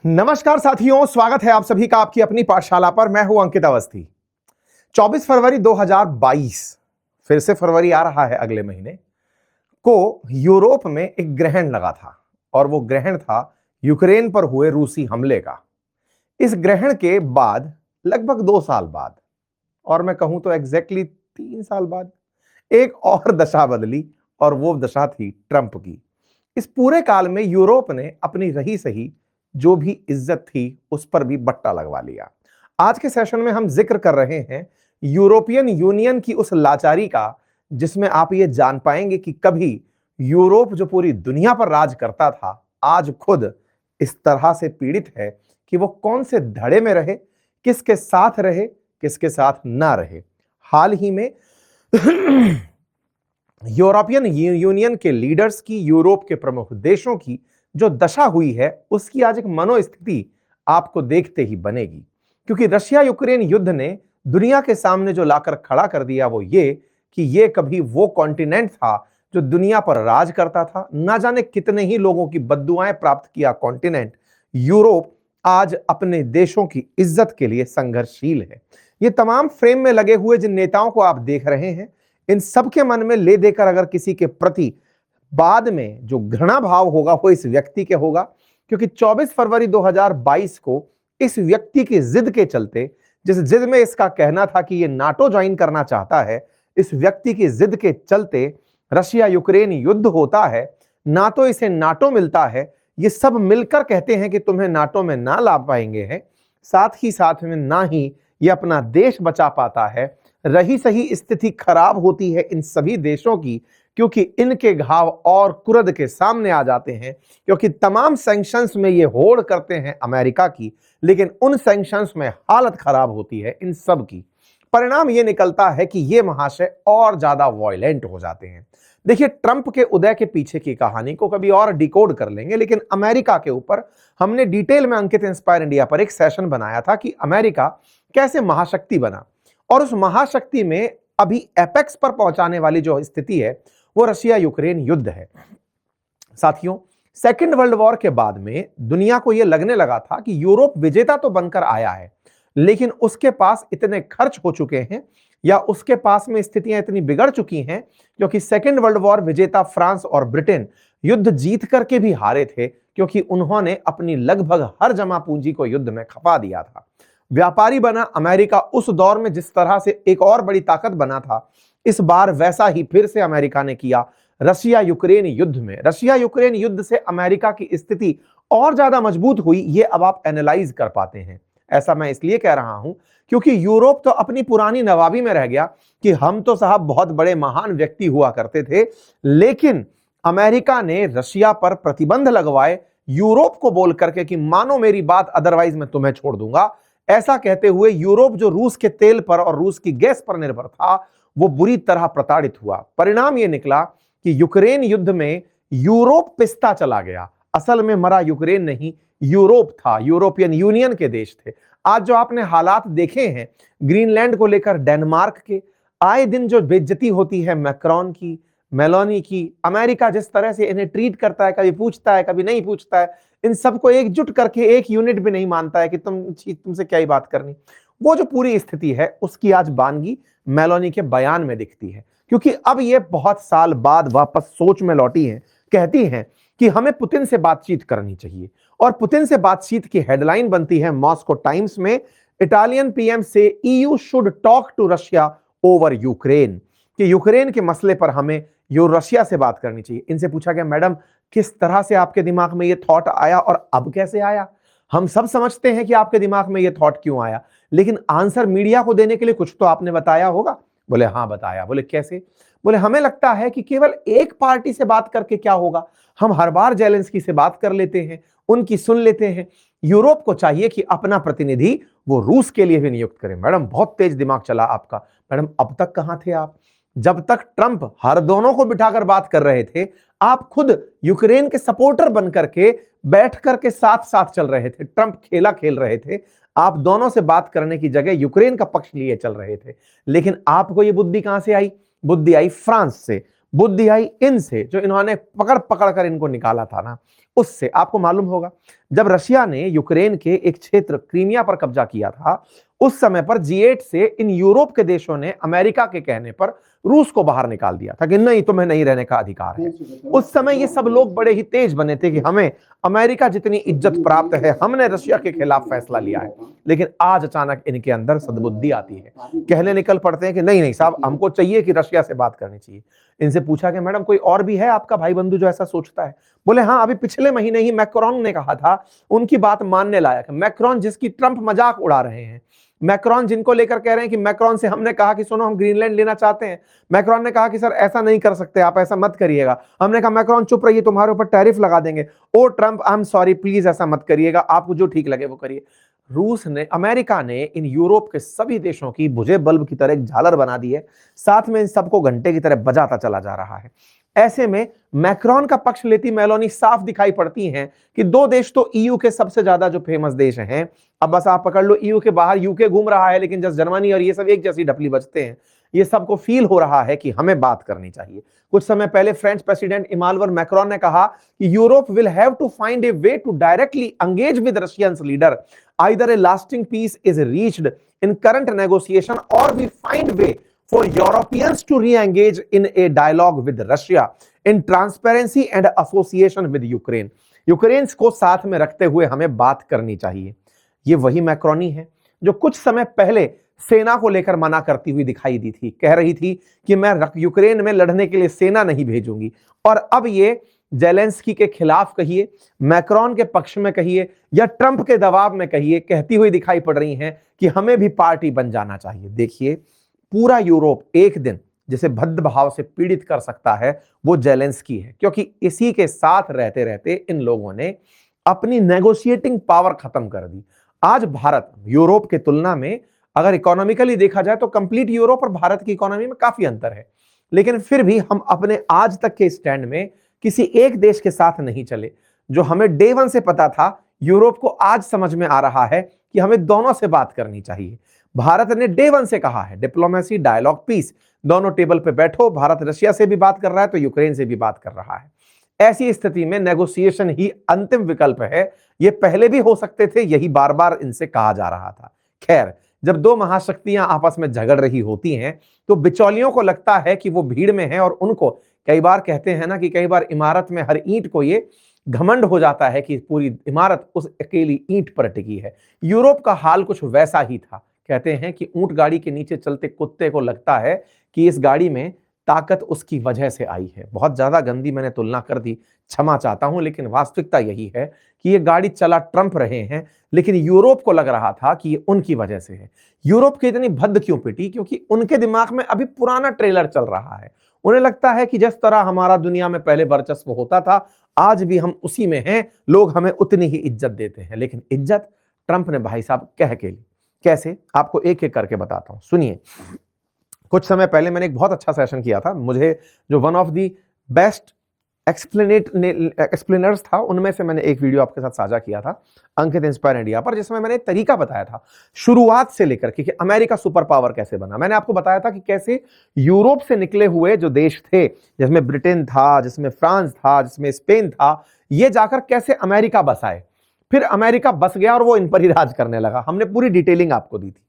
नमस्कार साथियों, स्वागत है आप सभी का आपकी अपनी पाठशाला पर। मैं हूं अंकित अवस्थी। 24 फरवरी 2022, फिर से फरवरी आ रहा है अगले महीने को, यूरोप में एक ग्रहण लगा था और वो ग्रहण था यूक्रेन पर हुए रूसी हमले का। इस ग्रहण के बाद लगभग 2 साल बाद, और मैं कहूं तो एग्जैक्टली 3 साल बाद, एक और दशा बदली और वो दशा थी ट्रंप की। इस पूरे काल में यूरोप ने अपनी रही सही जो भी इज्जत थी उस पर भी बट्टा लगवा लिया। आज के सेशन में हम जिक्र कर रहे हैं यूरोपियन यूनियन की उस लाचारी का, जिसमें आप ये जान पाएंगे कि कभी यूरोप जो पूरी दुनिया पर राज करता था, आज खुद इस तरह से पीड़ित है कि वो कौन से धड़े में रहे, किसके साथ रहे, किसके साथ ना रहे। हाल ही में यूरोपियन यूनियन के लीडर्स की, यूरोप के प्रमुख देशों की जो दशा हुई है, उसकी आज एक मनोस्थिति आपको देखते ही बनेगी। क्योंकि रशिया यूक्रेन युद्ध ने दुनिया के सामने जो लाकर खड़ा कर दिया वो ये कि ये कभी वो कॉन्टिनेंट था जो दुनिया पर राज करता था, ना जाने कितने ही लोगों की बद्दुआएं प्राप्त किया कॉन्टिनेंट यूरोप आज अपने देशों की इज्जत के लिए संघर्षशील है। ये तमाम फ्रेम में लगे हुए जिन नेताओं को आप देख रहे हैं, इन सबके मन में ले देकर अगर किसी के प्रति बाद में जो घृणा भाव होगा वो इस व्यक्ति के होगा। क्योंकि 24 फरवरी 2022 को इस व्यक्ति की जिद के चलते, जिस जिद में इसका कहना था कि ये नाटो ज्वाइन करना चाहता है, इस व्यक्ति की जिद के चलते रशिया यूक्रेन युद्ध होता है। ना तो इसे नाटो मिलता है, ये सब मिलकर कहते हैं कि तुम्हें नाटो में ना ला पाएंगे हैं, साथ ही साथ में ना ही ये अपना देश बचा पाता है। रही सही स्थिति खराब होती है इन सभी देशों की, क्योंकि इनके घाव और कुरद के सामने आ जाते हैं। क्योंकि तमाम सैंक्शंस में ये होड़ करते हैं अमेरिका की, लेकिन उन सैंक्शंस में हालत खराब होती है इन सब की। परिणाम ये निकलता है कि ये महाशय और ज्यादा वॉयलेंट हो जाते हैं। देखिए, ट्रंप के उदय के पीछे की कहानी को कभी और डिकोड कर लेंगे, लेकिन अमेरिका के ऊपर हमने डिटेल में अंकित इंस्पायर इंडिया पर एक सेशन बनाया था कि अमेरिका कैसे महाशक्ति बना, और उस महाशक्ति में अभी एपेक्स पर पहुंचाने वाली जो स्थिति है वो रशिया यूक्रेन युद्ध है। साथियों, सेकेंड वर्ल्ड वॉर के बाद में दुनिया को यह लगने लगा था कि यूरोप विजेता तो बनकर आया है, लेकिन उसके पास इतने खर्च हो चुके हैं या उसके पास में स्थितियां इतनी बिगड़ चुकी हैं, क्योंकि सेकेंड वर्ल्ड वॉर विजेता फ्रांस और ब्रिटेन युद्ध जीत करके भी हारे थे, क्योंकि उन्होंने अपनी लगभग हर जमा पूंजी को युद्ध में खपा दिया था। व्यापारी बना अमेरिका उस दौर में जिस तरह से एक और बड़ी ताकत बना था, इस बार वैसा ही फिर से अमेरिका ने किया रशिया यूक्रेन युद्ध में। रशिया यूक्रेन युद्ध से अमेरिका की स्थिति और ज्यादा मजबूत हुई, ये अब आप एनालाइज कर पाते हैं। ऐसा मैं इसलिए कह रहा हूं क्योंकि यूरोप तो अपनी पुरानी नवाबी में रह गया कि हम तो साहब बहुत बड़े महान व्यक्ति हुआ करते थे, लेकिन अमेरिका ने रशिया पर प्रतिबंध लगवाए यूरोप को बोल करके कि मानो मेरी बात, अदरवाइज मैं तुम्हें छोड़ दूंगा। ऐसा कहते हुए यूरोप जो रूस के तेल पर और रूस की गैस पर निर्भर था, वो बुरी तरह प्रताड़ित हुआ। परिणाम यह निकला कि यूक्रेन युद्ध में यूरोप पिसता चला गया। असल में मरा यूक्रेन नहीं, यूरोप था, यूरोपियन यूनियन के देश थे। आज जो आपने हालात देखे हैं ग्रीनलैंड को लेकर डेनमार्क के, आए दिन जो बेइज्जती होती है मैक्रोन की, मेलोनी की, अमेरिका जिस तरह से इन्हें ट्रीट करता है, कभी पूछता है कभी नहीं पूछता है, इन सबको एकजुट करके एक यूनिट भी नहीं मानता है कि तुमसे क्या ही बात करनी, वो जो पूरी स्थिति है उसकी आज बानगी मेलोनी के बयान में दिखती है। क्योंकि अब ये बहुत साल बाद वापस सोच में लौटी हैं, कहती हैं कि हमें पुतिन से बातचीत करनी चाहिए। और पुतिन से बातचीत की हेडलाइन बनती है मॉस्को टाइम्स में, इटालियन पीएम से EU should talk to Russia over Ukraine, कि यूक्रेन के मसले पर हमें रशिया से बात करनी चाहिए। इनसे पूछा गया, मैडम किस तरह से आपके दिमाग में ये थॉट आया और अब कैसे आया? हम सब समझते हैं कि आपके दिमाग में ये थॉट क्यों आया, लेकिन आंसर मीडिया को देने के लिए कुछ तो आपने बताया होगा। बोले हाँ बताया। बोले कैसे? बोले हमें लगता है कि केवल एक पार्टी से बात करके क्या होगा, हम हर बार जेलेंस्की से बात कर लेते हैं, उनकी सुन लेते हैं। यूरोप को चाहिए कि अपना प्रतिनिधि वो रूस के लिए भी नियुक्त करें। मैडम बहुत तेज दिमाग चला आपका। मैडम अब तक कहां थे आप? जब तक ट्रंप हर दोनों को बिठाकर बात कर रहे थे, आप खुद यूक्रेन के सपोर्टर बनकर के बैठ करके साथ साथ चल रहे थे। ट्रंप खेला खेल रहे थे, आप दोनों से बात करने की जगह यूक्रेन का पक्ष लिए चल रहे थे। लेकिन आपको ये बुद्धि कहां से आई? बुद्धि आई फ्रांस से। बुद्धि आई इनसे, जो इन्होंने पकड़ पकड़ कर इनको निकाला था ना, उससे। आपको मालूम होगा जब रशिया ने यूक्रेन के एक क्षेत्र क्रीमिया पर कब्जा किया था, उस समय पर G8 से इन यूरोप के देशों ने अमेरिका के कहने पर रूस को बाहर निकाल दिया था कि नहीं, तुम्हें नहीं रहने का अधिकार है। उस समय ये सब लोग बड़े ही तेज बने थे कि हमें अमेरिका जितनी इज्जत प्राप्त है, हमने रशिया के खिलाफ फैसला लिया है। लेकिन आज अचानक इनके अंदर सद्बुद्धि आती है, कहने निकल पड़ते हैं कि नहीं नहीं साहब, हमको चाहिए कि रशिया से बात करनी चाहिए। इनसे पूछा कि मैडम कोई और भी है आपका भाई बंधु जो ऐसा सोचता है? बोले हाँ, अभी पिछले महीने ही मैक्रोन ने कहा था, उनकी बात मानने लायक। मैक्रोन जिसकी ट्रंप मजाक उड़ा रहे हैं, मैक्रोन जिनको लेकर कह रहे हैं कि मैक्रोन से हमने कहा कि सुनो हम ग्रीनलैंड लेना चाहते हैं, मैक्रोन ने कहा कि सर ऐसा नहीं कर सकते, आप ऐसा मत करिएगा। हमने कहा मैक्रोन चुप रहिए, तुम्हारे ऊपर टैरिफ लगा देंगे। Oh Trump I am sorry, please ऐसा मत करिएगा, आपको जो ठीक लगे वो करिए। रूस ने, अमेरिका ने इन यूरोप के सभी देशों की बुझे बल्ब की तरह एक झालर बना दी है, साथ में इन सबको घंटे की तरह बजाता चला जा रहा है। ऐसे में मैक्रोन का पक्ष लेती मेलोनी साफ दिखाई पड़ती हैं कि दो देश तो ईयू के सबसे ज्यादा जो फेमस देश हैं, अब बस आप पकड़ लो, ईयू के बाहर यूके घूम रहा है, लेकिन जस्ट जर्मनी और ये सब एक जैसी ढपली बजते हैं। ये सबको फील हो रहा है कि हमें बात करनी चाहिए। कुछ समय पहले फ्रेंच प्रेसिडेंट इमानुएल मैक्रोन ने कहा कि Europe will have to find a way to directly engage with Russian leader, either a lasting peace is reached in current negotiation और we find way for Europeans to re-engage in a dialogue with Russia in transparency and association with Ukraine. Ukraine को साथ में रखते हुए हमें बात करनी चाहिए। ये वही मैक्रोनी है जो कुछ समय पहले सेना को लेकर मना करती हुई दिखाई दी थी, कह रही थी कि मैं यूक्रेन में लड़ने के लिए सेना नहीं भेजूंगी। और अब ये जेलेंस्की के खिलाफ कहिए, मैक्रोन के पक्ष में कहिए या ट्रंप के दबाव में कहिए, कहती हुई दिखाई पड़ रही हैं कि हमें भी पार्टी बन जाना चाहिए। देखिए, पूरा यूरोप एक दिन जिसे भद्द भाव से पीड़ित कर सकता है वो जेलेंस्की है, क्योंकि इसी के साथ रहते रहते इन लोगों ने अपनी नेगोशिएटिंग पावर खत्म कर दी। आज भारत यूरोप के तुलना में अगर इकोनॉमिकली देखा जाए तो कंप्लीट यूरोप और भारत की इकोनॉमी में काफी अंतर है, लेकिन फिर भी हम अपने आज तक के स्टैंड में किसी एक देश के साथ नहीं चले। जो हमें डे वन से पता था, यूरोप को आज समझ में आ रहा है कि हमें दोनों से बात करनी चाहिए। भारत ने डे वन से कहा है डिप्लोमेसी, डायलॉग, पीस, दोनों टेबल पे बैठो। भारत रशिया से भी बात कर रहा है तो यूक्रेन से भी बात कर रहा है। ऐसी स्थिति में नेगोशिएशन ही अंतिम विकल्प है। ये पहले भी हो सकते थे, यही बार बार इनसे कहा जा रहा था। खैर, जब दो महाशक्तियां आपस में झगड़ रही होती हैं तो बिचौलियों को लगता है कि वो भीड़ में है, और उनको कई बार कहते हैं ना कि कई बार इमारत में हर ईंट को ये घमंड हो जाता है कि पूरी इमारत उस अकेली ईंट पर टिकी है। यूरोप का हाल कुछ वैसा ही था। कहते हैं कि ऊंट गाड़ी के नीचे चलते कुत्ते को लगता है कि इस गाड़ी में ताकत उसकी वजह से आई है। बहुत ज्यादा गंदी मैंने तुलना कर दी, क्षमा चाहता हूं, लेकिन वास्तविकता यही है कि ये गाड़ी चला ट्रंप रहे हैं, लेकिन यूरोप को लग रहा था कि ये उनकी वजह से है। यूरोप की इतनी भद्द क्यों पिटी? क्योंकि उनके दिमाग में अभी पुराना ट्रेलर चल रहा है। उन्हें लगता है कि जिस तरह हमारा दुनिया में पहले वर्चस्व होता था, आज भी हम उसी में हैं, लोग हमें उतनी ही इज्जत देते हैं। लेकिन इज्जत ट्रंप ने भाई साहब कह के ली। कैसे? आपको एक एक करके बताता हूं, सुनिए। कुछ समय पहले मैंने एक बहुत अच्छा सेशन किया था। मुझे जो one of the best explainers था, उनमें से मैंने एक वीडियो आपके साथ साझा किया था, अंकित इंस्पायर इंडिया पर, जिसमें मैंने तरीका बताया था शुरुआत से लेकर कि अमेरिका सुपर पावर कैसे बना। मैंने आपको बताया था कि कैसे यूरोप से निकले हुए जो देश थे, जिसमें ब्रिटेन था, जिसमें फ्रांस था, जिसमें स्पेन था, ये जाकर कैसे अमेरिका बसाए। फिर अमेरिका बस गया और वो इन पर ही राज करने लगा। हमने पूरी डिटेलिंग आपको दी थी।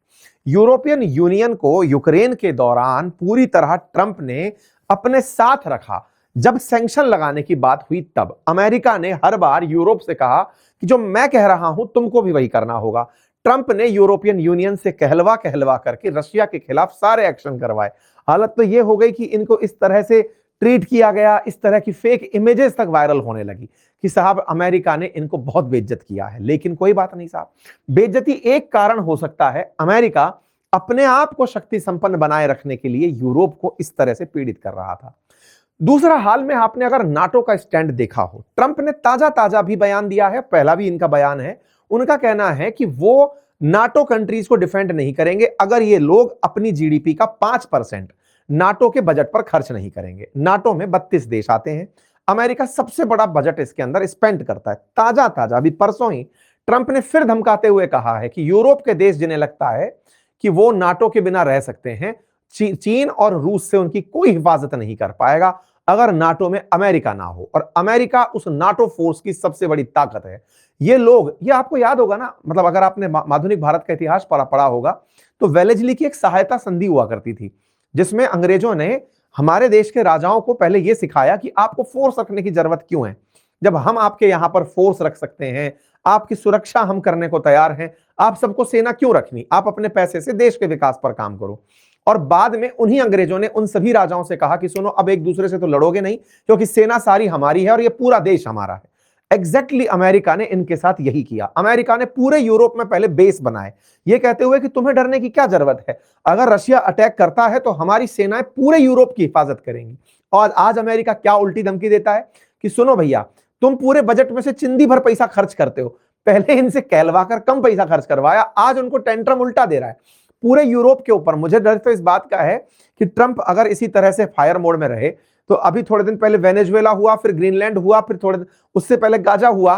यूरोपियन यूनियन को यूक्रेन के दौरान पूरी तरह ट्रंप ने अपने साथ रखा। जब सैंक्शन लगाने की बात हुई तब अमेरिका ने हर बार यूरोप से कहा कि जो मैं कह रहा हूं तुमको भी वही करना होगा। ट्रंप ने यूरोपियन यूनियन से कहलवा कहलवा करके रशिया के खिलाफ सारे एक्शन करवाए। हालत तो यह हो गई कि इनको इस तरह से ट्रीट किया गया, इस तरह की फेक इमेजेस तक वायरल होने लगी कि साहब अमेरिका ने इनको बहुत बेइज्जत किया है। लेकिन कोई बात नहीं साहब, बेइज्जती एक कारण हो सकता है। अमेरिका अपने आप को शक्ति संपन्न बनाए रखने के लिए यूरोप को इस तरह से पीड़ित कर रहा था। दूसरा, हाल में आपने अगर नाटो का स्टैंड देखा हो, ट्रंप ने ताजा ताजा भी बयान दिया है, पहला भी इनका बयान है। उनका कहना है कि वो नाटो कंट्रीज को डिफेंड नहीं करेंगे अगर ये लोग अपनी जीडीपी का 5% नाटो के बजट पर खर्च नहीं करेंगे। नाटो में 32 देश आते हैं, अमेरिका सबसे बड़ा बजट इसके अंदर स्पेंड करता है। ताजा ताजा अभी परसों ही ट्रंप ने फिर धमकाते हुए कहा है कि यूरोप के देश जिन्हें लगता है कि वो नाटो के बिना रह सकते हैं, चीन और रूस से उनकी कोई हिफाजत नहीं कर पाएगा। अगर नाटो में अमेरिका ना हो, और अमेरिका उस नाटो फोर्स की सबसे बड़ी ताकत है। ये लोग, ये आपको याद होगा ना, मतलब अगर आपने आधुनिक भारत का इतिहास पढ़ा होगा तो वेलेस्ली की एक सहायता संधि हुआ करती थी, जिसमें अंग्रेजों ने हमारे देश के राजाओं को पहले यह सिखाया कि आपको फोर्स रखने की जरूरत क्यों है, जब हम आपके यहां पर फोर्स रख सकते हैं, आपकी सुरक्षा हम करने को तैयार हैं, आप सबको सेना क्यों रखनी, आप अपने पैसे से देश के विकास पर काम करो। और बाद में उन्हीं अंग्रेजों ने उन सभी राजाओं से कहा कि सुनो, अब एक दूसरे से तो लड़ोगे नहीं, क्योंकि सेना सारी हमारी है और ये पूरा देश हमारा है। एग्जैक्टली अमेरिका ने इनके साथ यही किया। अमेरिका ने पूरे यूरोप में पहले बेस बनाए, ये कहते हुए कि तुम्हें डरने की क्या जरूरत है, अगर रशिया अटैक करता है तो हमारी सेनाएं पूरे यूरोप की हिफाजत करेंगी। और आज अमेरिका क्या उल्टी धमकी देता है कि सुनो भैया, तुम पूरे बजट में से चिंदी भर पैसा खर्च करते हो, पहले इनसे कहलवाकर कम पैसा खर्च करवाया, आज उनको टेंट्रम उल्टा दे रहा है पूरे यूरोप के ऊपर। मुझे डर तो इस बात का है कि ट्रंप अगर इसी तरह से फायर मोड में रहे तो अभी थोड़े दिन पहले वेनेजुएला हुआ, फिर ग्रीनलैंड हुआ, फिर थोड़े उससे पहले गाजा हुआ,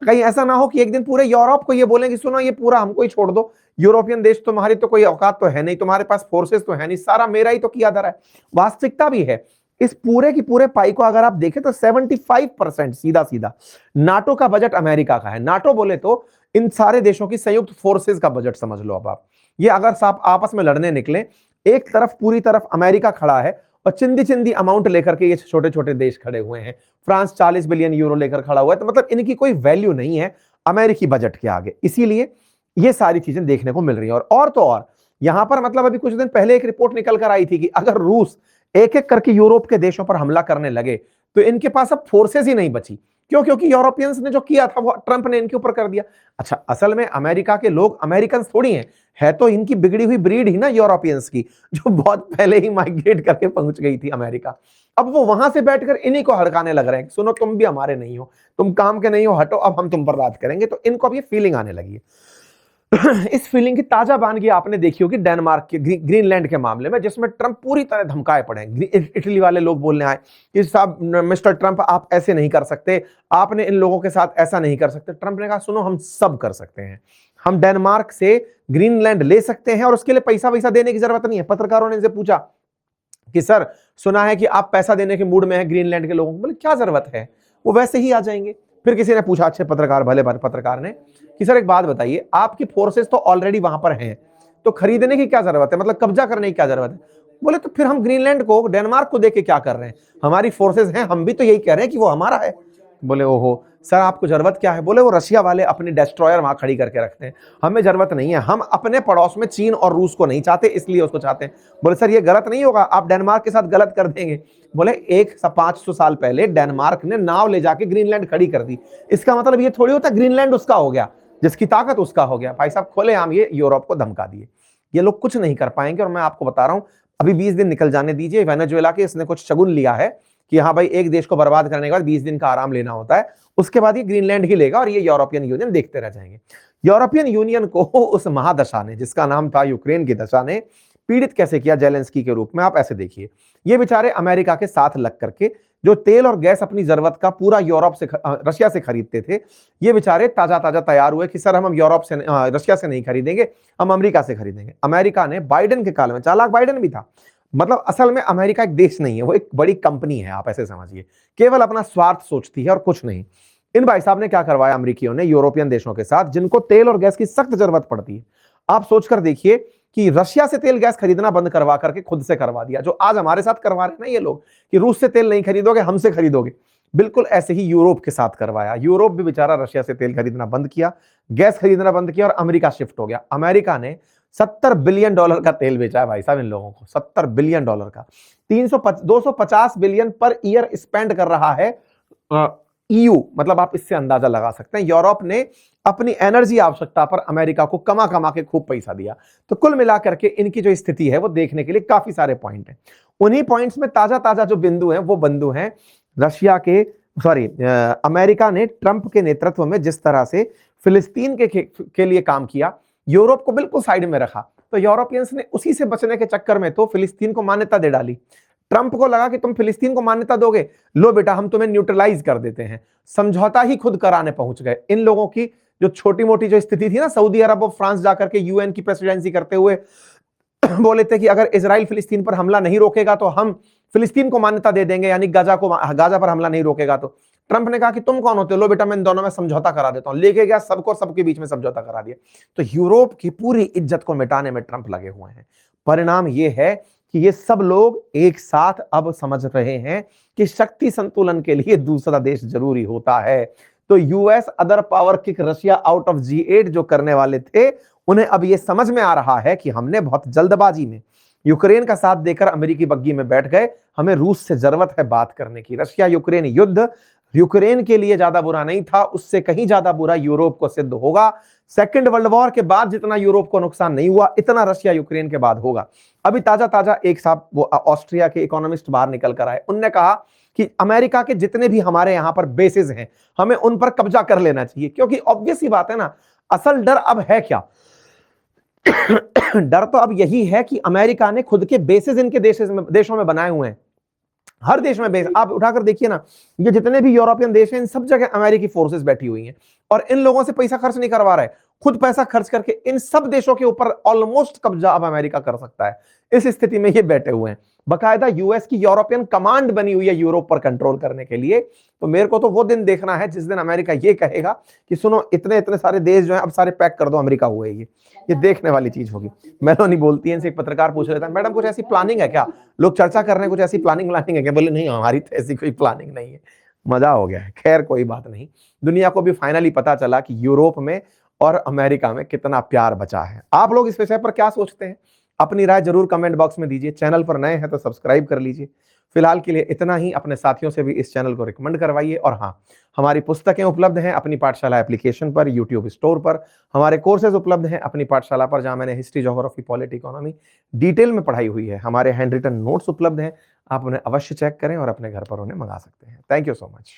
कहीं ऐसा ना हो कि एक दिन पूरे यूरोप को ये बोलें कि सुनो, ये पूरा हमको ही छोड़ दो, यूरोपियन देश, तुम्हारी तो कोई औकात तो है नहीं, तुम्हारे पास फोर्सेस तो है नहीं, सारा मेरा ही तो किया जा रहा है। वास्तविकता भी है, इस पूरे की पूरे पाई को अगर आप देखें तो 75% सीधा सीधा नाटो का बजट अमेरिका का है। नाटो बोले तो इन सारे देशों की संयुक्त फोर्सेस का बजट समझ लो। अब आप ये अगर साहब आपस में लड़ने निकले, एक तरफ पूरी तरफ अमेरिका खड़ा है और चिंदी चिंदी अमाउंट लेकर के ये छोटे छोटे देश खड़े हुए हैं। फ्रांस 40 बिलियन यूरो लेकर खड़ा हुआ है, तो मतलब इनकी कोई वैल्यू नहीं है अमेरिकी बजट के आगे। इसीलिए ये सारी चीजें देखने को मिल रही है। और तो और यहां पर मतलब अभी कुछ दिन पहले एक रिपोर्ट निकल कर आई थी कि अगर रूस एक एक करके यूरोप के देशों पर हमला करने लगे तो इनके पास अब फोर्सेस ही नहीं बची। क्यों? क्योंकि यूरोपियंस ने जो किया था वो ट्रंप ने इनके ऊपर कर दिया। अच्छा, असल में अमेरिका के लोग अमेरिकन थोड़ी हैं, है तो इनकी बिगड़ी हुई ब्रीड ही ना यूरोपियंस की, जो बहुत पहले ही माइग्रेट करके पहुंच गई थी अमेरिका। अब वो वहां से बैठकर इन्हीं को हड़काने लग रहे हैं, सुनो तुम भी हमारे नहीं हो, तुम काम के नहीं हो, हटो, अब हम तुम पर राज करेंगे। तो इनको अब ये फीलिंग आने लगी है। इस फीलिंग की ताजा बानगी आपने देखी होगी डेनमार्क के ग्रीनलैंड के मामले में, जिसमें ट्रंप पूरी तरह धमकाए पड़े। इटली वाले लोग बोलने आए कि साहब मिस्टर ट्रंप, आप ऐसे नहीं कर सकते, आपने इन लोगों के साथ ऐसा नहीं कर सकते। ट्रंप ने कहा सुनो, हम सब कर सकते हैं, हम डेनमार्क से ग्रीनलैंड ले सकते हैं और उसके लिए पैसा वैसा देने की जरूरत नहीं है। पत्रकारों ने इनसे पूछा कि सर, सुना है कि आप पैसा देने के मूड में हैं ग्रीनलैंड के लोगों को। बोले क्या जरूरत है, वो वैसे ही आ जाएंगे। फिर किसी ने पूछा, अच्छे पत्रकार, भले भले पत्रकार ने, कि सर एक बात बताइए, आपकी फोर्सेस तो ऑलरेडी वहां पर हैं, तो खरीदने की क्या जरूरत है, मतलब कब्जा करने की क्या जरूरत है। बोले तो फिर हम ग्रीनलैंड को, डेनमार्क को देके क्या कर रहे हैं, हमारी फोर्सेस हैं, हम भी तो यही कह रहे हैं कि वो हमारा है। बोले ओहो सर, आपको जरूरत क्या है। बोले वो रशिया वाले अपनी डेस्ट्रॉयर वहां खड़ी करके रखते हैं, हमें जरूरत नहीं है, हम अपने पड़ोस में चीन और रूस को नहीं चाहते, इसलिए उसको चाहते हैं। बोले सर ये गलत नहीं होगा, आप डेनमार्क के साथ गलत कर देंगे। बोले 500 साल पहले डेनमार्क ने नाव ले जाके ग्रीनलैंड खड़ी कर दी, इसका मतलब ये थोड़ी होता ग्रीनलैंड उसका हो गया, जिसकी ताकत उसका हो गया। भाई साहब खोले आम ये यूरोप को धमका दिए। ये लोग कुछ नहीं कर पाएंगे। और मैं आपको बता रहा हूं, अभी 20 दिन निकल जाने दीजिए। वेनेजुएला के इसने कुछ शगुन लिया है कि हाँ भाई, एक देश को बर्बाद करने के बाद 20 दिन का आराम लेना होता है, उसके बाद ये ग्रीनलैंड ही लेगा और ये यूरोपियन यूनियन देखते रह जाएंगे। यूरोपियन यूनियन को उस महादशा ने, जिसका नाम था यूक्रेन की दशा, ने पीड़ित कैसे किया जेलेंस्की के रूप में। आप ऐसे देखिए, ये बेचारे अमेरिका के साथ लग करके जो तेल और गैस अपनी जरूरत का पूरा यूरोप से, रशिया से खरीदते थे, ये बेचारे ताजा ताजा तैयार हुए कि सर हम यूरोप से, रशिया से नहीं खरीदेंगे, हम अमेरिका से खरीदेंगे। अमेरिका ने बाइडेन के काल में, चालाक बाइडेन भी था, मतलब असल में अमेरिका एक देश नहीं है, वो एक बड़ी कंपनी है, आप ऐसे समझिए, केवल अपना स्वार्थ सोचती है और कुछ नहीं। इन भाई साहब ने क्या करवाया अमेरिकियों ने यूरोपियन देशों के साथ, जिनको तेल और गैस की सख्त जरूरत पड़ती है। आप सोचकर देखिए कि रशिया से तेल गैस खरीदना बंद करवा करके खुद से करवा दिया, जो आज हमारे साथ करवा रहे हैं ना ये लोग, कि रूस से तेल नहीं खरीदोगे, हमसे खरीदोगे। बिल्कुल ऐसे ही यूरोप के साथ करवाया। यूरोप भी बेचारा रशिया से तेल खरीदना बंद किया, गैस खरीदना बंद किया, और अमेरिका शिफ्ट हो गया। अमेरिका ने $70 बिलियन का तेल बेचा है भाई साहब इन लोगों को, $70 बिलियन का। 250 बिलियन पर ईयर स्पेंड कर रहा है ईयू, मतलब आप इससे अंदाजा लगा सकते हैं। यूरोप ने अपनी एनर्जी आवश्यकता पर अमेरिका को कमा कमा के खूब पैसा दिया। तो कुल मिलाकर के इनकी जो स्थिति है वो देखने के लिए काफी सारे पॉइंट हैं। उन्हीं पॉइंट्स में ताजा ताजा जो बिंदु हैं वो बिंदु हैं अमेरिका ने ट्रंप के नेतृत्व में जिस तरह से फिलिस्तीन के लिए काम किया, यूरोप को बिल्कुल साइड में रखा, तो यूरोपियंस ने उसी से बचने के चक्कर में तो फिलिस्तीन को मान्यता दे डाली। ट्रंप को लगा कि तुम फिलिस्तीन को मान्यता दोगे, लो बेटा हम तुम्हें न्यूट्रलाइज कर देते हैं। समझौता ही खुद कराने पहुंच गए। इन लोगों की जो छोटी मोटी जो स्थिति थी ना, सऊदी अरब और फ्रांस जाकर के यूएन की प्रेसिडेंसी करते हुए बोले थे कि अगर इजराइल फिलिस्तीन पर हमला नहीं रोकेगा तो हम फिलिस्तीन को मान्यता दे देंगे, यानी गाजा पर हमला नहीं रोकेगा। तो ट्रंप ने कहा कि तुम कौन होते हो, लो बेटा मैं इन दोनों में समझौता करा देता हूं। लेके गया सबको, सबके बीच में समझौता करा दिया। तो यूरोप की पूरी इज्जत को मिटाने में ट्रंप लगे हुए हैं। परिणाम यह है कि ये सब लोग एक साथ अब समझ रहे हैं कि शक्ति संतुलन के लिए दूसरा देश जरूरी होता है। तो US other power kick Russia out of G8 जो करने वाले थे, उन्हें अब यह समझ में आ रहा है कि हमने बहुत जल्दबाजी में यूक्रेन का साथ देकर अमेरिकी बग्गी में बैठ गए। हमें रूस से जरूरत है बात करने की। रशिया यूक्रेन युद्ध यूक्रेन के लिए ज्यादा बुरा नहीं था, उससे कहीं ज्यादा बुरा यूरोप को सिद्ध होगा। सेकेंड वर्ल्ड वॉर के बाद जितना यूरोप को नुकसान नहीं हुआ, इतना रशिया यूक्रेन के बाद होगा। अभी ताजा ताजा एक साहब, वो ऑस्ट्रिया के इकोनॉमिस्ट बाहर निकल कर आए, उनने कहा कि अमेरिका के जितने भी हमारे यहां पर बेसिस हैं, हमें उन पर कब्जा कर लेना चाहिए। क्योंकि ऑब्वियस ही बात है ना, असल डर अब है क्या? डर तो अब यही है कि अमेरिका ने खुद के बेसिस इनके देशों में बनाए हुए हैं। हर देश में बेस आप उठाकर देखिए ना, ये जितने भी यूरोपियन देश हैं, इन सब जगह अमेरिकी फोर्सेस बैठी हुई हैं और इन लोगों से पैसा खर्च नहीं करवा रहे, खुद पैसा खर्च करके इन सब देशों के ऊपर ऑलमोस्ट कब्जा अब अमेरिका कर सकता है। इस स्थिति में ये बैठे हुए हैं। बकायदा यूएस की यूरोपियन कमांड बनी हुई है यूरोप पर कंट्रोल करने के लिए। तो मेरे को तो वो दिन देखना है जिस दिन अमेरिका ये कहेगा कि सुनो, इतने इतने सारे देश जो है अब सारे पैक कर दो, अमेरिका हुए। ये देखने वाली चीज होगी। मेलोनी बोलती है, इनसे एक पत्रकार पूछ लेता है, मैडम कुछ ऐसी प्लानिंग है क्या? लोग चर्चा कर रहे हैं, कुछ ऐसी प्लानिंग है क्या? बोले नहीं, हमारी तो ऐसी कोई प्लानिंग नहीं है। मजा हो गया है। खैर कोई बात नहीं, दुनिया को भी फाइनली पता चला कि यूरोप में और अमेरिका में कितना प्यार बचा है। आप लोग इस विषय पर क्या सोचते हैं? अपनी राय जरूर कमेंट बॉक्स में दीजिए। चैनल पर नए हैं तो सब्सक्राइब कर लीजिए। फिलहाल के लिए इतना ही। अपने साथियों से भी इस चैनल को रिकमेंड करवाइए। और हाँ, हमारी पुस्तकें उपलब्ध हैं अपनी पाठशाला एप्लीकेशन पर, यूट्यूब स्टोर पर। हमारे कोर्सेज उपलब्ध हैं अपनी पाठशाला पर, जहां मैंने history, geography, polity, economy detail में पढ़ाई हुई है। हमारे हैंड रिटन नोट्स उपलब्ध हैं, आप उन्हें अवश्य चेक करें और अपने घर पर उन्हें मंगा सकते हैं। Thank you so much.